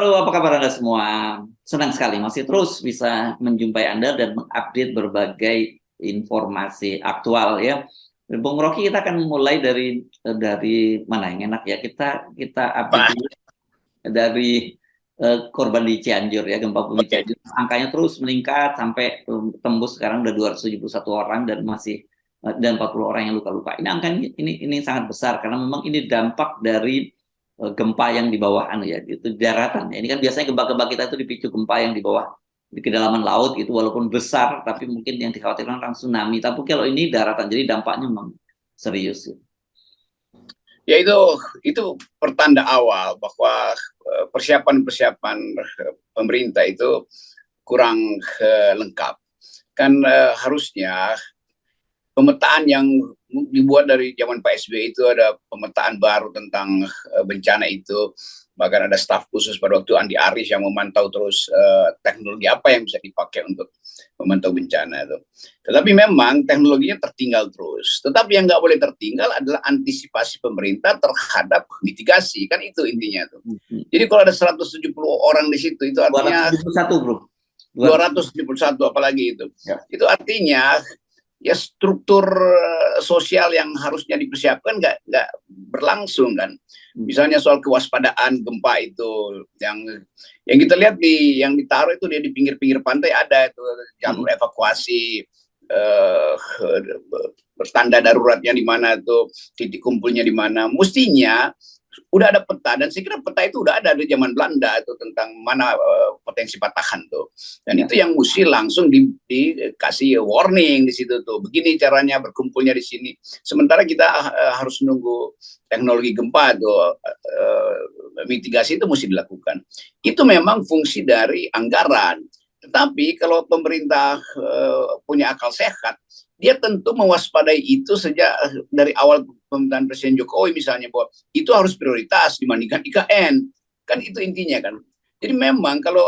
Halo, apa kabar Anda semua? Senang sekali masih terus bisa menjumpai Anda dan mengupdate berbagai informasi aktual ya. Bung Rocky, kita akan mulai dari mana yang enak ya? Kita update Pak, dulu dari korban di Cianjur ya, gempa bumi oke. Cianjur. Angkanya terus meningkat sampai tembus sekarang udah 271 orang dan dan 40 orang yang luka-luka. Ini angka ini sangat besar karena memang ini dampak dari gempa yang di bawah ya, itu daratan. Ini kan biasanya gempa-gempa kita itu dipicu gempa yang di bawah di kedalaman laut itu walaupun besar tapi mungkin yang dikhawatirkan kan tsunami. Tapi kalau ini daratan jadi dampaknya memang serius. Ya itu pertanda awal bahwa persiapan-persiapan pemerintah itu kurang lengkap. Kan harusnya pemetaan yang dibuat dari zaman Pak SBY itu ada pemetaan baru tentang bencana itu. Bahkan ada staf khusus pada waktu Andi Arief yang memantau terus teknologi apa yang bisa dipakai untuk memantau bencana itu. Tetapi memang teknologinya tertinggal terus. Tetapi yang nggak boleh tertinggal adalah antisipasi pemerintah terhadap mitigasi. Kan itu intinya tuh. Jadi kalau ada 170 orang di situ, itu artinya 271 bro. 271 apalagi itu. Ya. Itu artinya ya struktur sosial yang harusnya dipersiapkan nggak berlangsung kan. Misalnya soal kewaspadaan gempa itu yang kita lihat yang ditaruh itu dia di pinggir-pinggir pantai ada itu jalur evakuasi, bertanda daruratnya di mana tuh, titik kumpulnya di mana. Mestinya udah ada peta, dan saya kira peta itu udah ada dari zaman Belanda itu tentang mana potensi patahan tuh, dan itu yang mesti langsung dikasih warning di situ tuh, begini caranya berkumpulnya di sini. Sementara kita harus nunggu teknologi gempa tuh, mitigasi itu mesti dilakukan. Itu memang fungsi dari anggaran. Tetapi kalau pemerintah punya akal sehat, dia tentu mewaspadai itu sejak dari awal pemerintahan Presiden Jokowi misalnya, bahwa itu harus prioritas dibandingkan IKN. Kan itu intinya kan. Jadi memang kalau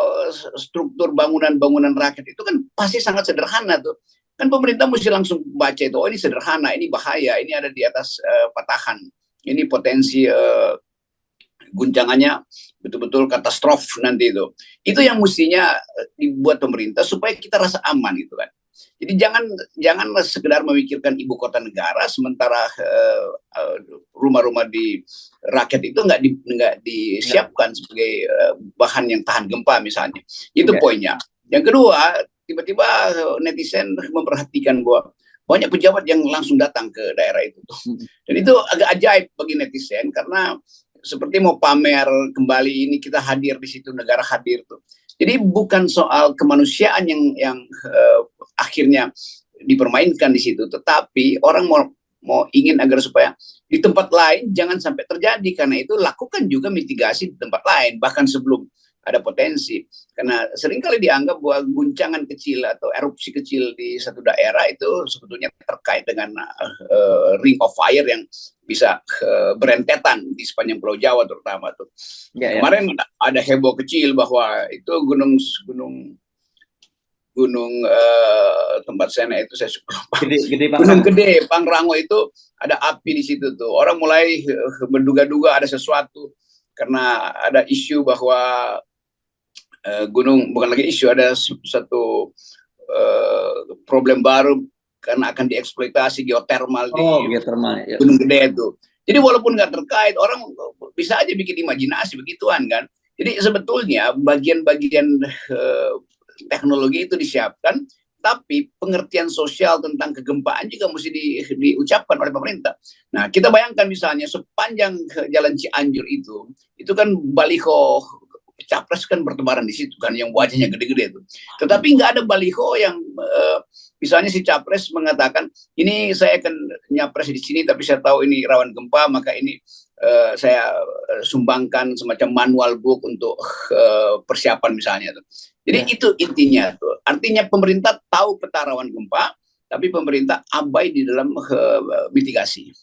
struktur bangunan-bangunan rakyat itu kan pasti sangat sederhana tuh. Kan pemerintah mesti langsung baca itu, oh ini sederhana, ini bahaya, ini ada di atas patahan, ini potensi guncangannya betul-betul katastrof nanti itu. Itu yang mestinya dibuat pemerintah supaya kita rasa aman gitu kan. Jadi jangan sekedar memikirkan ibu kota negara sementara rumah-rumah di rakyat itu nggak disiapkan sebagai bahan yang tahan gempa misalnya. Itu poinnya. Yang kedua, tiba-tiba netizen memperhatikan bahwa banyak pejabat yang langsung datang ke daerah itu. Dan itu agak ajaib bagi netizen karena seperti mau pamer kembali ini kita hadir di situ, negara hadir tuh. Jadi bukan soal kemanusiaan yang akhirnya dipermainkan di situ, tetapi orang mau ingin agar supaya di tempat lain jangan sampai terjadi. Karena itu lakukan juga mitigasi di tempat lain bahkan sebelum ada potensi. Karena seringkali dianggap bahwa guncangan kecil atau erupsi kecil di satu daerah itu sebetulnya terkait dengan ring of fire yang bisa berentetan di sepanjang Pulau Jawa terutama tuh. Kemarin ada heboh kecil bahwa itu gunung tempat sana itu saya suka lupa. Gunung Gede, Pangrango itu ada api di situ tuh. Orang mulai menduga-duga ada sesuatu karena ada isu bahwa gunung, bukan lagi isu, ada satu problem baru karena akan dieksploitasi geotermal di Gunung Gede itu. Jadi walaupun nggak terkait, orang bisa aja bikin imajinasi begituan kan. Jadi sebetulnya bagian-bagian teknologi itu disiapkan, tapi pengertian sosial tentang kegempaan juga mesti diucapkan oleh pemerintah. Nah, kita bayangkan misalnya sepanjang jalan Cianjur itu kan baliho capres kan bertebaran di situ kan, yang wajahnya gede-gede itu. Tetapi nggak ada baliho yang misalnya si capres mengatakan ini saya akan nyapres di sini, tapi saya tahu ini rawan gempa, maka ini saya sumbangkan semacam manual book untuk persiapan misalnya tuh. Jadi itu intinya tuh. Artinya pemerintah tahu peta rawan gempa, tapi pemerintah abai di dalam mitigasi.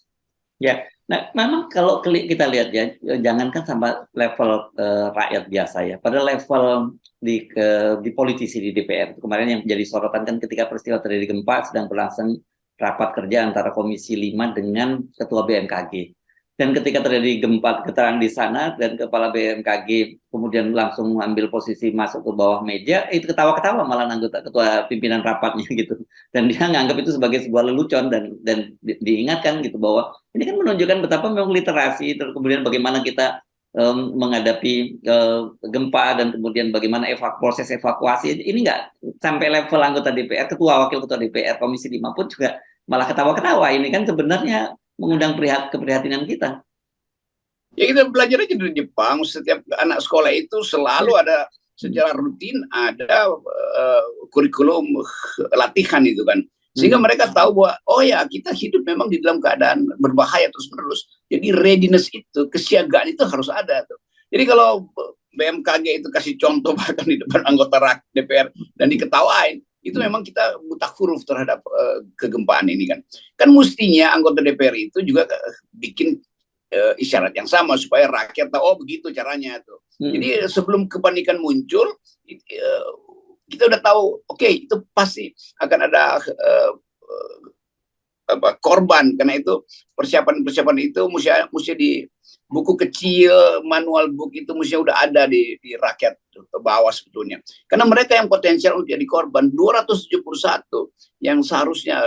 Ya, nah memang kalau kita lihat ya, jangankan sampai level rakyat biasa ya, pada level di politisi di DPR kemarin yang menjadi sorotan kan ketika peristiwa terjadi gempa sedang berlangsung rapat kerja antara Komisi 5 dengan Ketua BMKG. Dan ketika terjadi gempa getaran di sana dan kepala BMKG kemudian langsung mengambil posisi masuk ke bawah meja, itu ketawa-ketawa malah anggota ketua pimpinan rapatnya gitu. Dan dia nganggap itu sebagai sebuah lelucon dan diingatkan gitu bahwa ini kan menunjukkan betapa memang literasi, terus kemudian bagaimana kita menghadapi gempa dan kemudian bagaimana proses evakuasi. Ini nggak sampai level anggota DPR, ketua wakil ketua DPR Komisi 5 pun juga malah ketawa-ketawa. Ini kan sebenarnya mengundang keprihatinan kita. Ya kita belajar aja di Jepang, setiap anak sekolah itu selalu ada secara rutin ada kurikulum latihan itu kan. Sehingga mereka tahu bahwa oh ya kita hidup memang di dalam keadaan berbahaya terus-menerus. Jadi readiness itu, kesiagaan itu harus ada tuh. Jadi kalau BMKG itu kasih contoh bahkan di depan anggota DPR dan diketawain, itu memang kita buta huruf terhadap kegempaan ini kan. Kan mestinya anggota DPR itu juga bikin isyarat yang sama supaya rakyat tahu oh begitu caranya tuh. Jadi sebelum kepanikan muncul kita udah tahu oke, itu pasti akan ada korban, karena itu persiapan itu mesti di buku kecil, manual book itu mesti udah ada di rakyat bawah sebetulnya. Karena mereka yang potensial untuk jadi korban 271 yang seharusnya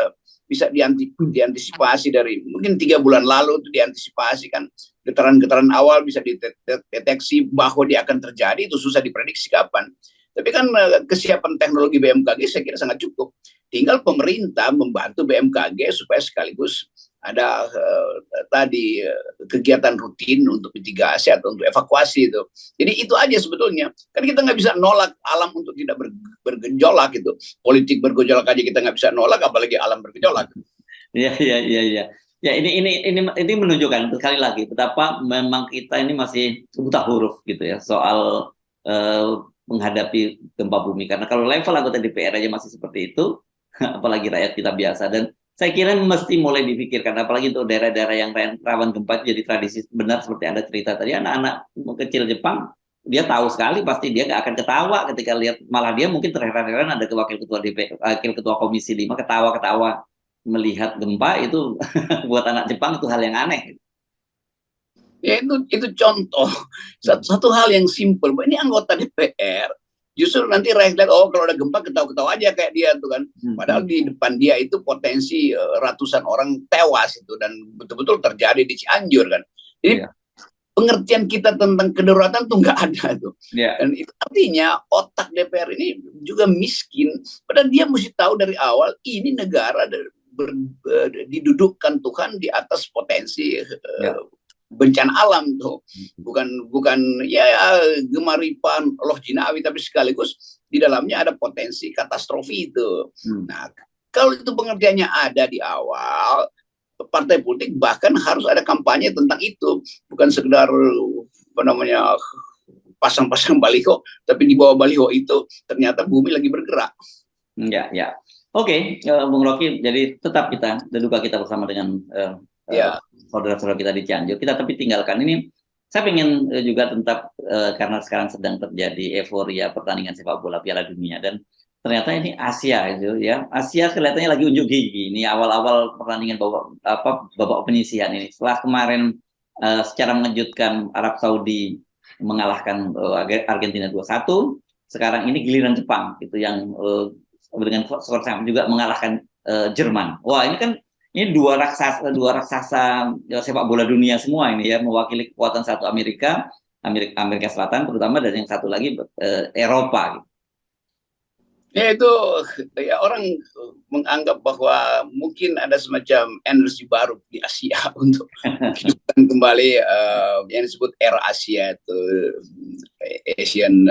bisa diantisipasi dari mungkin 3 bulan lalu itu diantisipasi kan, getaran-getaran awal bisa dideteksi bahwa dia akan terjadi, itu susah diprediksi kapan. Tapi kan kesiapan teknologi BMKG saya kira sangat cukup. Tinggal pemerintah membantu BMKG supaya sekaligus ada tadi kegiatan rutin untuk mitigasi atau untuk evakuasi itu. Jadi itu aja sebetulnya. Kan kita nggak bisa nolak alam untuk tidak bergejolak gitu. Politik bergejolak aja kita nggak bisa nolak, apalagi alam bergejolak. Iya. Ya ini menunjukkan sekali lagi betapa memang kita ini masih buta huruf gitu ya soal menghadapi gempa bumi. Karena kalau level anggota DPR aja masih seperti itu, apalagi rakyat kita biasa. Dan saya kira mesti mulai dipikirkan, apalagi untuk daerah-daerah yang rawan gempa, jadi tradisi benar seperti Anda cerita tadi, anak-anak kecil Jepang, dia tahu sekali, pasti dia nggak akan ketawa ketika lihat, malah dia mungkin terheran-heran ada wakil ketua DPR, wakil ketua Komisi 5 ketawa-ketawa melihat gempa itu buat anak Jepang itu hal yang aneh. Ya itu contoh satu hal yang simpel. Ini anggota DPR justru nanti rakyat lihat oh kalau ada gempa ketawa-ketawa aja kayak dia tuh kan. Padahal di depan dia itu potensi ratusan orang tewas itu dan betul-betul terjadi di Cianjur kan. Jadi pengertian kita tentang kedaruratan tuh nggak ada tuh. Dan itu artinya otak DPR ini juga miskin. Padahal dia mesti tahu dari awal ini negara didudukkan Tuhan di atas potensi bencana alam tuh, bukan ya gemaripan loh jinawi, tapi sekaligus di dalamnya ada potensi katastrofi itu. Nah kalau itu pengertiannya ada di awal, partai politik bahkan harus ada kampanye tentang itu, bukan sekedar apa namanya pasang-pasang baliho, tapi di bawah baliho itu ternyata bumi lagi bergerak. Ya. Oke, Bung Rocky, jadi tetap kita duka kita bersama dengan saudara-saudara kita di Cianjur. Kita tapi tinggalkan ini. Saya ingin juga tetap karena sekarang sedang terjadi euforia pertandingan sepak bola Piala Dunia dan ternyata ini Asia itu ya. Asia kelihatannya lagi unjuk gigi. Ini awal-awal pertandingan babak penyisihan ini. Setelah kemarin secara mengejutkan Arab Saudi mengalahkan Argentina 2-1, sekarang ini giliran Jepang itu yang dengan skor sama juga mengalahkan Jerman. Wah, ini dua raksasa sepak bola dunia semua ini ya, mewakili kekuatan satu Amerika Selatan terutama, dan yang satu lagi Eropa. Ya itu ya orang menganggap bahwa mungkin ada semacam energi baru di Asia untuk menghidupkan kembali yang disebut era Asia itu Asian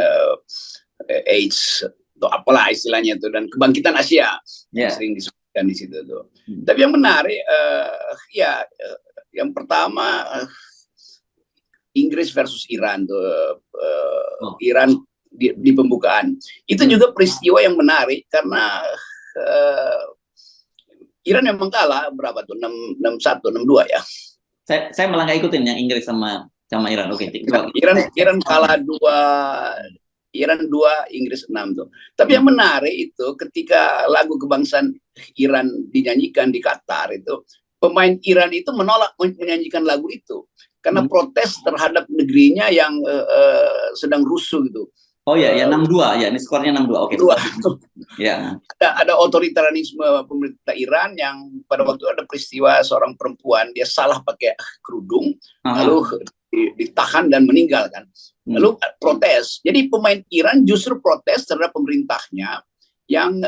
Age atau apalah istilahnya itu, dan kebangkitan Asia yang sering disebutkan di situ tuh. Tapi yang menarik yang pertama Inggris versus Iran tuh, Iran di pembukaan itu juga peristiwa yang menarik karena Iran memang kalah berapa tuh 6-1 6-2 ya. Saya malah nggak ikutin yang Inggris sama Iran. Oke. Iran kalah 2, Inggris 6 tuh. Tapi yang menarik itu ketika lagu kebangsaan Iran dinyanyikan di Qatar itu, pemain Iran itu menolak menyanyikan lagu itu karena protes terhadap negerinya yang sedang rusuh gitu. Oh ya, ya 6-2 ya, ini skornya 6-2. Oke. Ya. Ada otoritarianisme pemerintah Iran yang pada waktu ada peristiwa seorang perempuan dia salah pakai kerudung, lalu ditahan dan meninggal kan. Lalu protes. Jadi pemain Iran justru protes terhadap pemerintahnya yang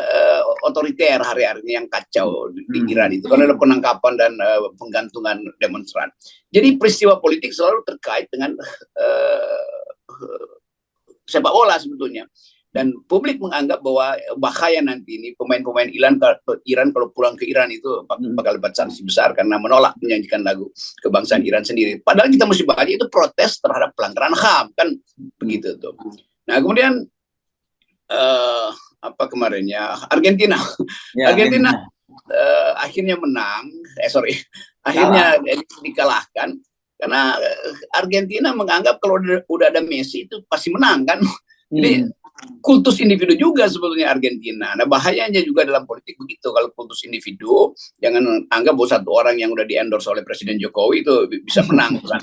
otoriter hari-hari ini, yang kacau di Iran itu karena ada penangkapan dan penggantungan demonstran. Jadi peristiwa politik selalu terkait dengan sepak bola sebetulnya, dan publik menganggap bahwa bahaya nanti ini pemain-pemain Iran kalau pulang ke Iran itu bakal dapat sanksi besar karena menolak menyanyikan lagu kebangsaan Iran sendiri. Padahal kita mesti baca itu protes terhadap pelanggaran HAM kan begitu tuh. Nah kemudian apa kemarinnya Argentina, Argentina akhirnya menang, akhirnya dikalahkan. Karena Argentina menganggap kalau udah ada Messi itu pasti menang kan. Jadi kultus individu juga sebetulnya Argentina. Nah bahayanya juga dalam politik begitu. Kalau kultus individu, jangan anggap bahwa satu orang yang udah di-endorse oleh Presiden Jokowi itu bisa menang. Kan?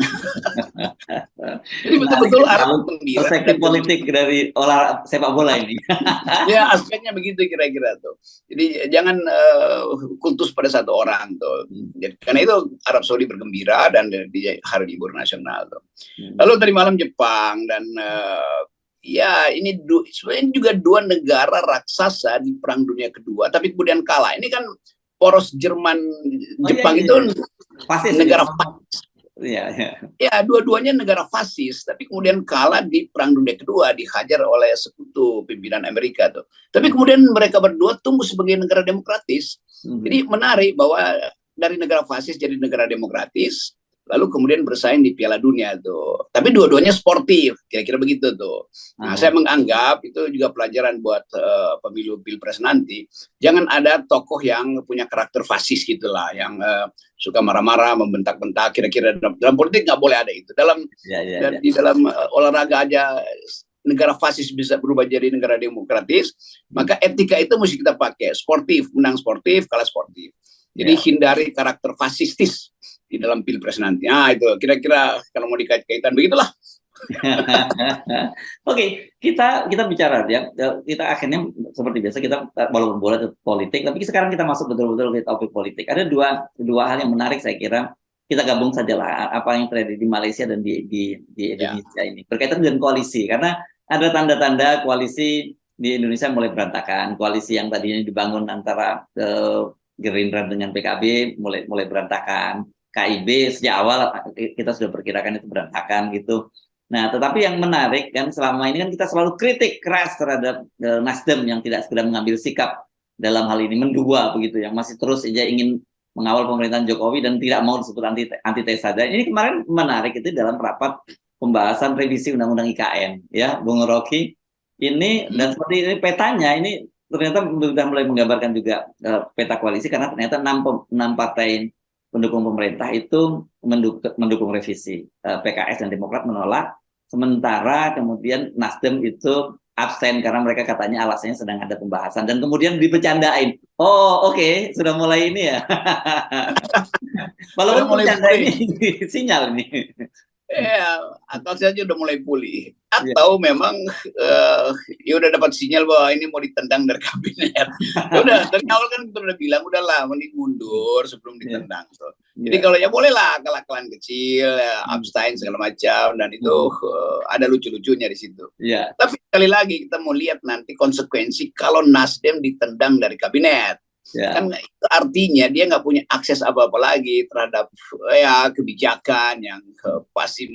Jadi betul-betul arah gembira. Perspektif politik dari sepak bola ini. Ya aspeknya begitu kira-kira tuh. Jadi jangan kultus pada satu orang tuh. Jadi, karena itu Arab Saudi bergembira dan di hari libur nasional tuh. Lalu tadi malam Jepang dan ya ini sebenarnya juga dua negara raksasa di Perang Dunia Kedua, tapi kemudian kalah. Ini kan poros Jerman Jepang itu negara fasis. Ya dua-duanya negara fasis, tapi kemudian kalah di Perang Dunia Kedua, dihajar oleh sekutu pimpinan Amerika tuh. Tapi kemudian mereka berdua tumbuh sebagai negara demokratis. Jadi menarik bahwa dari negara fasis jadi negara demokratis. Lalu kemudian bersaing di Piala Dunia tuh. Tapi dua-duanya sportif, kira-kira begitu tuh. Nah, saya menganggap itu juga pelajaran buat pemilu pilpres nanti. Jangan ada tokoh yang punya karakter fasis gitulah, yang suka marah-marah, membentak-bentak. Kira-kira dalam politik nggak boleh ada itu. Di dalam olahraga aja negara fasis bisa berubah jadi negara demokratis. Maka etika itu mesti kita pakai. Sportif, menang sportif, kalah sportif. Jadi hindari karakter fasistis di dalam pilpres nanti. Nah itu kira-kira kalau mau dikait-kaitan begitulah. Oke, kita bicara ya. Kita akhirnya seperti biasa kita walaupun bola politik, tapi sekarang kita masuk betul-betul ke topik politik. Ada dua hal yang menarik saya kira. Kita gabung sajalah apa yang terjadi di Malaysia dan di Indonesia ini berkaitan dengan koalisi, karena ada tanda-tanda koalisi di Indonesia mulai berantakan. Koalisi yang tadinya dibangun antara Gerindra dengan PKB mulai berantakan. KIB sejak awal kita sudah perkirakan itu berantakan gitu. Nah, tetapi yang menarik kan selama ini kan kita selalu kritik keras terhadap Nasdem yang tidak segera mengambil sikap dalam hal ini, mendua begitu, yang masih terus saja ingin mengawal pemerintahan Jokowi dan tidak mau disebut antitesa. Dan ini kemarin menarik itu dalam rapat pembahasan revisi Undang-Undang IKN ya, Bung Rocky. Ini dan seperti ini petanya ini ternyata sudah mulai menggambarkan juga peta koalisi, karena ternyata 6 partai pendukung pemerintah itu mendukung revisi. PKS dan Demokrat menolak, sementara kemudian Nasdem itu absen karena mereka katanya alasannya sedang ada pembahasan, dan kemudian dibercandain. Oh oke, sudah mulai ini ya. Walaupun bercanda ini sinyal ini. Ya, akal saja udah mulai pulih. Atau memang ya udah dapat sinyal bahwa ini mau ditendang dari kabinet. Udah dari awal kan kita udah bilang udahlah mending mundur sebelum ditendang. Jadi kalau ya bolehlah akal-akalan kecil, abstain segala macam, dan itu ada lucu-lucunya di situ. Tapi sekali lagi kita mau lihat nanti konsekuensi kalau Nasdem ditendang dari kabinet. Kan itu artinya dia nggak punya akses apa-apa lagi terhadap ya kebijakan yang pasti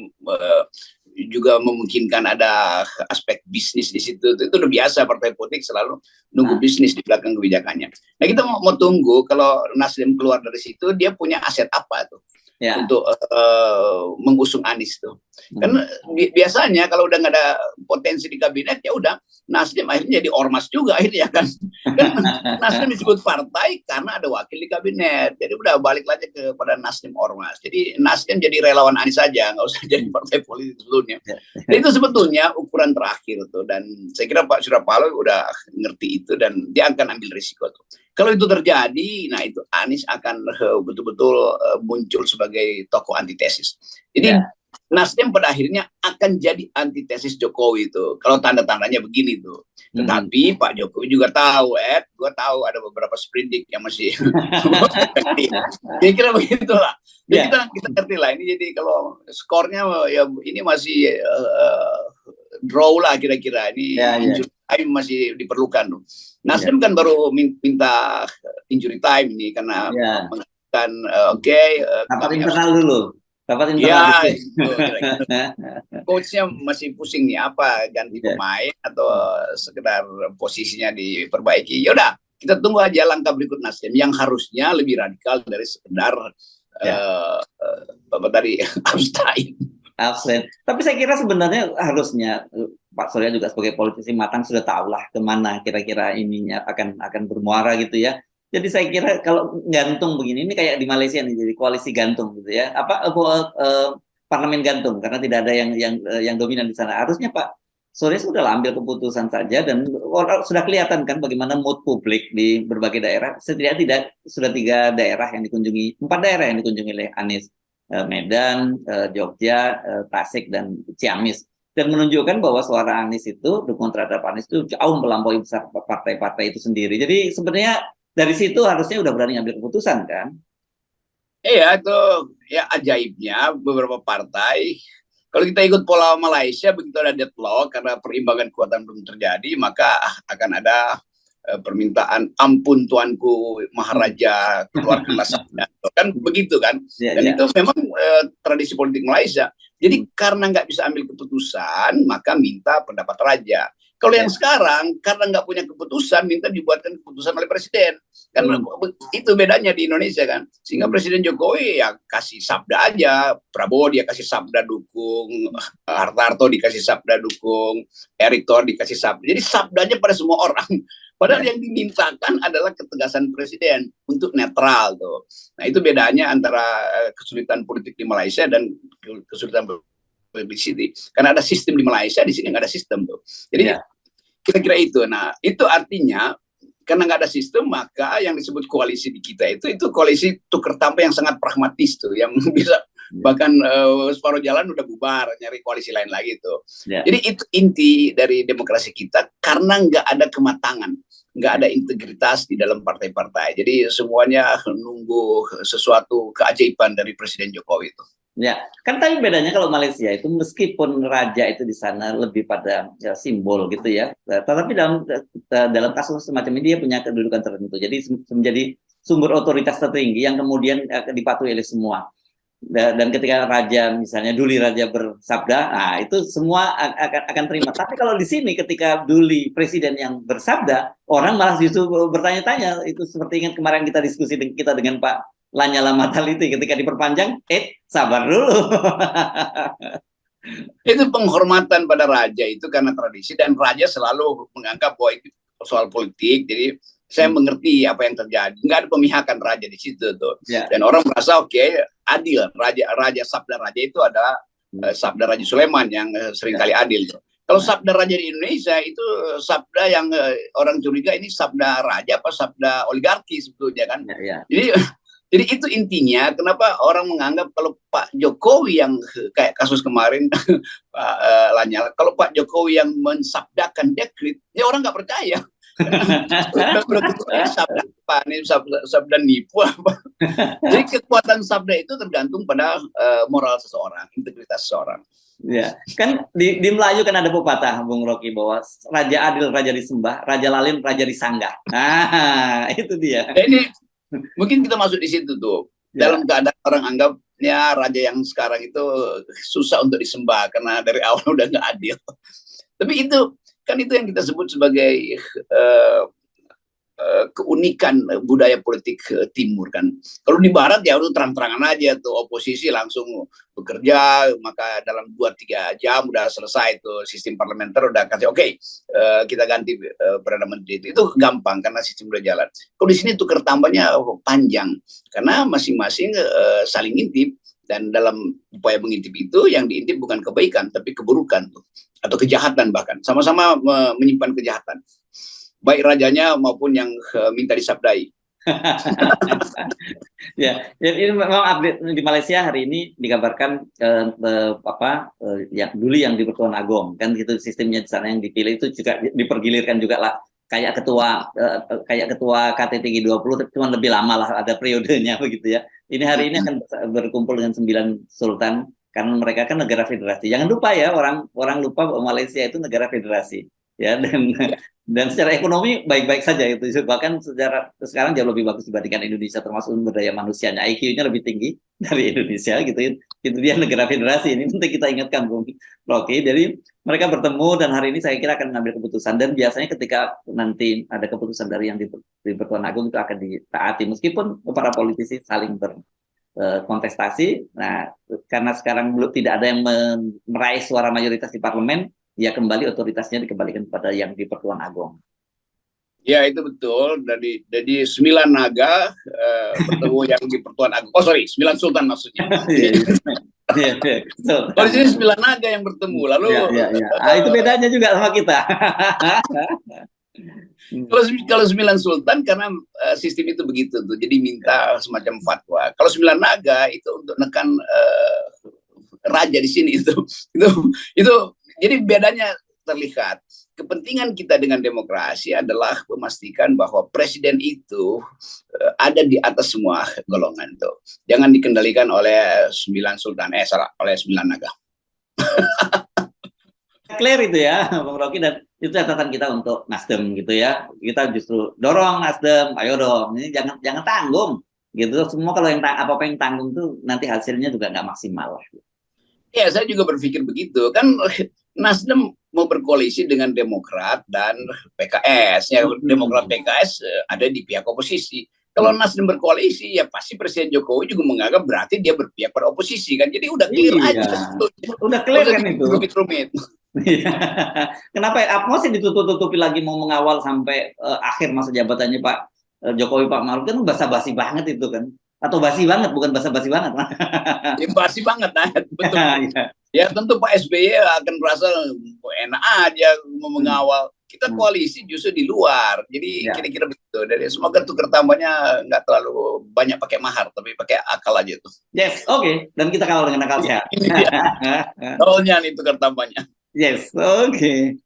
juga memungkinkan ada aspek bisnis di situ. Itu udah biasa, partai politik selalu nunggu bisnis di belakang kebijakannya. Nah kita mau tunggu kalau Nasdem keluar dari situ, dia punya aset apa tuh untuk mengusung Anies tuh. Karena biasanya kalau udah nggak ada potensi di kabinet, ya udah Nasdem akhirnya jadi ormas juga akhirnya kan. Nasdem disebut partai karena ada wakil di kabinet. Jadi udah balik lagi kepada Nasdem ormas. Jadi Nasdem jadi relawan Anies saja, nggak usah jadi partai politik sebelumnya. Dan itu sebetulnya ukuran terakhir tuh. Dan saya kira Pak Surya Paloh udah ngerti itu dan dia akan ambil risiko tuh. Kalau itu terjadi, nah itu Anies akan betul-betul muncul sebagai tokoh antitesis. Jadi Nasdem pada akhirnya akan jadi antitesis Jokowi itu. Kalau tanda-tandanya begini tuh. Tetapi Pak Jokowi juga tahu, gue tahu ada beberapa sprindik yang masih. Kira-kira begitulah. Jadi kita ngerti lah ini. Jadi kalau skornya ya ini masih draw lah kira-kira. Ini time masih diperlukan. Nasdem kan baru minta injury time ini karena mengatakan dapat internal dulu. Coachnya masih pusing nih apa ganti pemain atau sekedar posisinya diperbaiki. Yaudah, kita tunggu aja langkah berikut Nasdem yang harusnya lebih radikal dari sekedar apa tadi abstain. Tapi saya kira sebenarnya harusnya Pak Surya juga sebagai politisi matang sudah tahulah kemana kira-kira ininya akan bermuara gitu ya. Jadi saya kira kalau gantung begini, ini kayak di Malaysia nih, jadi koalisi gantung gitu ya. Parlemen gantung karena tidak ada yang dominan di sana. Harusnya Pak Surya sudah ambil keputusan saja dan sudah kelihatan kan bagaimana mood publik di berbagai daerah. Setidaknya sudah 3 daerah yang dikunjungi, 4 daerah yang dikunjungi oleh Anies, Medan, Jogja, Tasik dan Ciamis. Dan menunjukkan bahwa suara Anies itu, dukungan terhadap Anies itu jauh melampaui besar partai-partai itu sendiri. Jadi sebenarnya dari situ harusnya udah berani ambil keputusan kan? Iya, itu ya ajaibnya beberapa partai. Kalau kita ikut pola Malaysia, begitu ada deadlock karena perimbangan kekuatan belum terjadi, maka akan ada permintaan ampun tuanku Maharaja keluarkanlah saya. Kan begitu kan? Dan itu memang tradisi politik Malaysia. Jadi karena nggak bisa ambil keputusan, maka minta pendapat raja. Kalau yang sekarang karena nggak punya keputusan, minta dibuatkan keputusan oleh presiden. Kan itu bedanya di Indonesia kan. Sehingga Presiden Jokowi ya kasih sabda aja, Prabowo dia kasih sabda dukung, Hartarto dikasih sabda dukung, Erick Thohir dikasih sabda. Jadi sabdanya pada semua orang. Padahal yang dimintakan adalah ketegasan presiden untuk netral tuh. Nah itu bedanya antara kesulitan politik di Malaysia dan kesulitan di sini. Karena ada sistem di Malaysia, di sini nggak ada sistem tuh. Jadi kira-kira itu. Nah itu artinya karena nggak ada sistem, maka yang disebut koalisi di kita itu koalisi tukar tambah yang sangat pragmatis tuh, yang bisa bahkan separuh jalan udah bubar, nyari koalisi lain lagi tuh. Jadi itu inti dari demokrasi kita karena nggak ada kematangan, nggak ada integritas di dalam partai-partai. Jadi semuanya nunggu sesuatu keajaiban dari Presiden Jokowi itu. Ya, kan tapi bedanya kalau Malaysia itu meskipun raja itu di sana lebih pada simbol gitu ya, tetapi dalam kasus semacam ini dia punya kedudukan tertentu. Jadi menjadi sumber otoritas tertinggi yang kemudian dipatuhi oleh semua. Dan ketika raja misalnya Duli raja bersabda, nah itu semua akan terima. Tapi kalau di sini ketika Duli presiden yang bersabda, orang malah justru bertanya-tanya. Itu seperti ingat kemarin kita diskusi kita dengan Pak Lanyala Mataliti ketika diperpanjang, sabar dulu. Itu penghormatan pada raja itu karena tradisi, dan raja selalu menganggap bahwa itu soal politik. Jadi saya mengerti apa yang terjadi. Nggak ada pemihakan raja di situ tuh. Dan orang merasa adil. Raja sabda raja itu adalah sabda Raja Sulaiman yang seringkali adil tuh. Kalau sabda raja di Indonesia itu sabda yang orang curiga ini sabda raja apa sabda oligarki sebetulnya kan. Jadi itu intinya kenapa orang menganggap kalau Pak Jokowi yang kayak kasus kemarin Pak Lanyala, kalau Pak Jokowi yang mensabdakan dekret, ya orang nggak percaya. Sabda apa nih, sabda nipu apa? Jadi kekuatan sabda itu tergantung pada moral seseorang, integritas seseorang. Ya, kan di Melayu kan ada pepatah Bung Rocky bahwa raja adil raja disembah, raja lalim raja disanggah. Nah, itu dia. Nah, ini mungkin kita masuk di situ tuh. Dalam keadaan orang anggap ya raja yang sekarang itu susah untuk disembah karena dari awal udah nggak adil. Tapi itu kan itu yang kita sebut sebagai keunikan budaya politik timur kan. Kalau di barat ya udah terang-terangan aja tuh, oposisi langsung bekerja, maka dalam 2-3 jam udah selesai tuh sistem parlementer, udah kasih kita ganti Perdana Menteri. Itu gampang karena sistem udah jalan. Kalau di sini tukar tambahnya panjang karena masing-masing saling ngintip, dan dalam upaya mengintip itu yang diintip bukan kebaikan tapi keburukan tuh, atau kejahatan, bahkan sama-sama menyimpan kejahatan. baik rajanya maupun yang minta disabdai. Ya, ini memang update di Malaysia hari ini dikabarkan yang dulu yang di Pertuan Agong kan gitu sistemnya di sana yang dipilih itu juga dipergilirkan juga lah kayak ketua KTT G20 cuma lebih lama lah ada periodenya begitu ya. Ini hari ini akan berkumpul dengan 9 sultan karena mereka kan negara federasi. Jangan lupa ya orang lupa bahwa Malaysia itu negara federasi ya dan secara ekonomi baik-baik saja itu bahkan sekarang jauh lebih bagus dibandingkan Indonesia termasuk sumber daya manusianya IQ-nya lebih tinggi dari Indonesia gitu itu dia negara federasi ini nanti kita ingatkan Bung Rocky. Jadi mereka bertemu dan hari ini saya kira akan mengambil keputusan dan biasanya ketika nanti ada keputusan dari yang di Pertuan Agung itu akan ditaati meskipun para politisi saling berkontestasi. Nah karena sekarang belum tidak ada yang meraih suara mayoritas di parlemen ya kembali otoritasnya dikembalikan kepada yang di Pertuan Agong. Ya itu betul. Jadi 9 naga bertemu yang di Pertuan Agong. Oh sorry, 9 sultan maksudnya. Kalau di sini 9 naga yang bertemu. Lalu itu bedanya juga sama kita. Kalau 9 sultan karena sistem itu begitu tuh. Jadi minta semacam fatwa. Kalau 9 naga itu untuk nekan raja di sini itu jadi bedanya terlihat. Kepentingan kita dengan demokrasi adalah memastikan bahwa presiden itu ada di atas semua golongan itu. Jangan dikendalikan oleh 9 sultan, oleh 9 naga. Clear itu ya, Bang Rocky, dan itu catatan kita untuk Nasdem gitu ya. Kita justru dorong Nasdem, ayo dong, ini jangan tanggung gitu. Semua kalau yang apa yang tanggung tuh nanti hasilnya juga nggak maksimal. Ya, saya juga berpikir begitu. Kan Nasdem mau berkoalisi dengan Demokrat dan PKS. Ya, Demokrat PKS ada di pihak oposisi. Kalau Nasdem berkoalisi, ya pasti Presiden Jokowi juga menganggap berarti dia berpihak pada oposisi kan. Jadi udah clear aja. Udah clear kan itu. Rumit-rumit. Kenapa mau sih ditutup-tutupi lagi mau mengawal sampai akhir masa jabatannya Pak Jokowi Pak Maruf kan basa-basi banget itu kan. Atau basi banget, bukan basa-basi banget. Ya, basi banget, betul. Ya tentu Pak SBY akan merasa enak aja mau mengawal. Kita koalisi justru di luar, jadi kira-kira begitu. Dan semoga tukar tambahnya nggak terlalu banyak pakai mahar, tapi pakai akal aja tuh. Yes, oke. Dan kita kawal dengan akal sehat. Tolnya nih tukar tambahnya. Yes, oke.